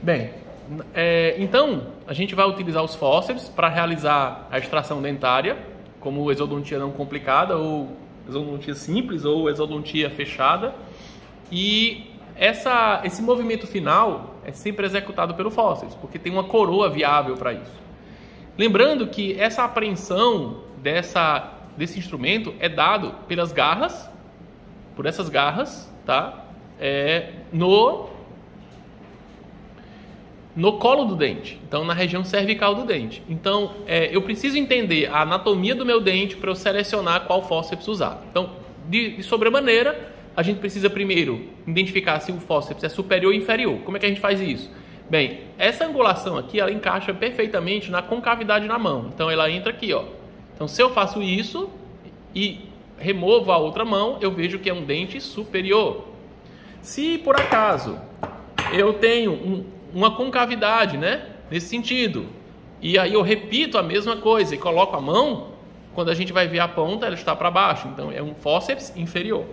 Bem, então a gente vai utilizar os fórceps para realizar a extração dentária, como exodontia não complicada, ou exodontia simples, ou exodontia fechada. E esse movimento final é sempre executado pelo fórceps, porque tem uma coroa viável para isso. Lembrando que essa apreensão desse instrumento é dado pelas garras, por essas garras, tá? No colo do dente, então na região cervical do dente. Então, eu preciso entender a anatomia do meu dente para eu selecionar qual fórceps usar. Então, de sobremaneira, a gente precisa primeiro identificar se o fórceps é superior ou inferior. Como é que a gente faz isso? Bem, essa angulação aqui, ela encaixa perfeitamente na concavidade na mão. Então, ela entra aqui, ó. Então, se eu faço isso e removo a outra mão, eu vejo que é um dente superior. Se, por acaso, eu tenho uma concavidade, né, nesse sentido, e aí eu repito a mesma coisa e coloco a mão, quando a gente vai ver a ponta, ela está para baixo. Então, é um fórceps inferior.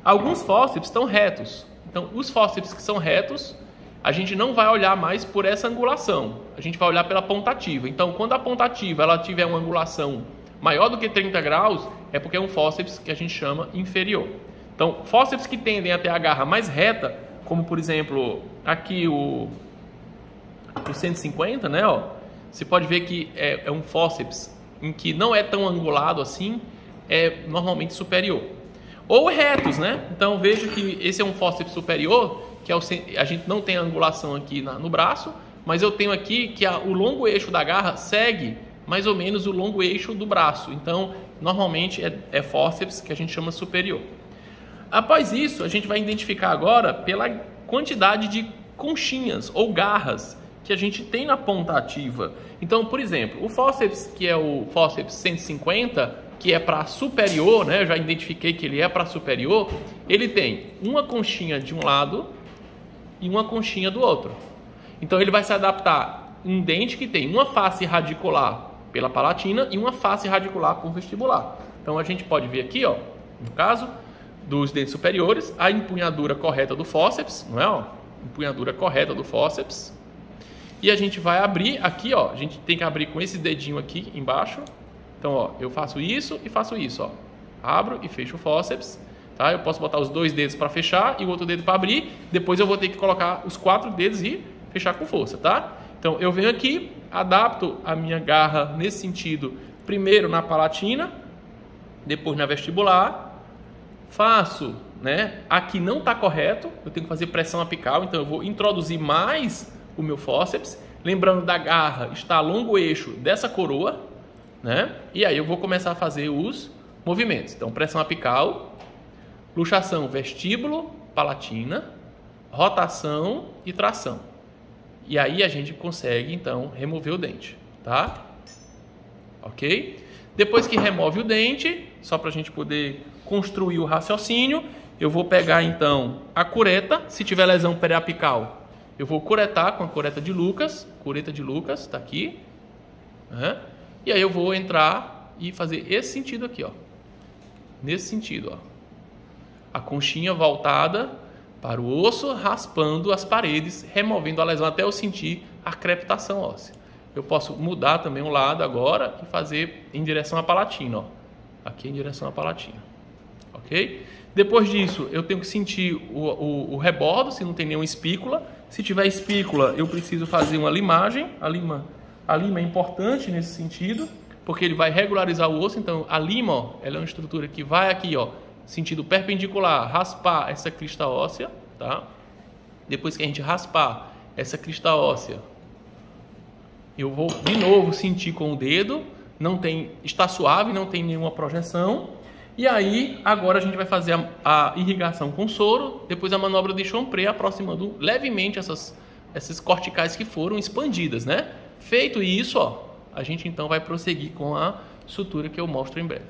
Alguns fórceps estão retos. Então, os fórceps que são retos, a gente não vai olhar mais por essa angulação. A gente vai olhar pela pontativa. Então, quando a pontativa ela tiver uma angulação maior do que 30 graus, é porque é um fórceps que a gente chama inferior. Então, fórceps que tendem a ter a garra mais reta, como, por exemplo, aqui o 150, né? Ó, você pode ver que é um fórceps em que não é tão angulado assim, é normalmente superior. Ou retos, né? Então veja que esse é um fórceps superior, que a gente não tem angulação aqui no braço, mas eu tenho aqui que o longo eixo da garra segue mais ou menos o longo eixo do braço. Então, normalmente é fórceps que a gente chama superior. Após isso, a gente vai identificar agora pela quantidade de conchinhas ou garras que a gente tem na ponta ativa. Então, por exemplo, o fórceps, que é o fórceps 150, que é para superior, né? Eu já identifiquei que ele é para superior. Ele tem uma conchinha de um lado e uma conchinha do outro. Então, ele vai se adaptar em um dente que tem uma face radicular pela palatina e uma face radicular por vestibular. Então, a gente pode ver aqui, ó, no caso dos dentes superiores, a empunhadura correta do fórceps, não é? Ó, empunhadura correta do fórceps. E a gente vai abrir aqui, ó, a gente tem que abrir com esse dedinho aqui embaixo. Então, ó, eu faço isso e faço isso, ó. Abro e fecho o fórceps, tá? Eu posso botar os 2 dedos para fechar e o outro dedo para abrir. Depois eu vou ter que colocar os 4 dedos e fechar com força, tá? Então, eu venho aqui, adapto a minha garra nesse sentido, primeiro na palatina, depois na vestibular. Faço, né? Aqui não está correto, eu tenho que fazer pressão apical, então eu vou introduzir mais o meu fórceps. Lembrando da garra, está longo eixo dessa coroa, né? E aí eu vou começar a fazer os movimentos. Então, pressão apical, luxação vestíbulo, palatina, rotação e tração. E aí a gente consegue, então, remover o dente, tá? Ok? Depois que remove o dente, só para a gente poder construir o raciocínio, eu vou pegar, então, a cureta. Se tiver lesão periapical, eu vou curetar com a cureta de Lucas. Cureta de Lucas, tá aqui, né? E aí eu vou entrar e fazer esse sentido aqui, ó. Nesse sentido, ó. A conchinha voltada para o osso, raspando as paredes, removendo a lesão até eu sentir a crepitação óssea. Eu posso mudar também o lado agora e fazer em direção à palatina, ó. Aqui em direção à palatina. Ok? Depois disso, eu tenho que sentir o rebordo, se não tem nenhuma espícula. Se tiver espícula, eu preciso fazer uma limagem. A lima é importante nesse sentido, porque ele vai regularizar o osso. Então, a lima, ó, ela é uma estrutura que vai aqui, ó, sentido perpendicular, raspar essa crista óssea, tá? Depois que a gente raspar essa crista óssea, eu vou de novo sentir com o dedo. Está suave, não tem nenhuma projeção. E aí, agora a gente vai fazer a irrigação com soro, depois a manobra de Chompré, aproximando levemente essas corticais que foram expandidas, né? Feito isso, ó, a gente então vai prosseguir com a sutura que eu mostro em breve.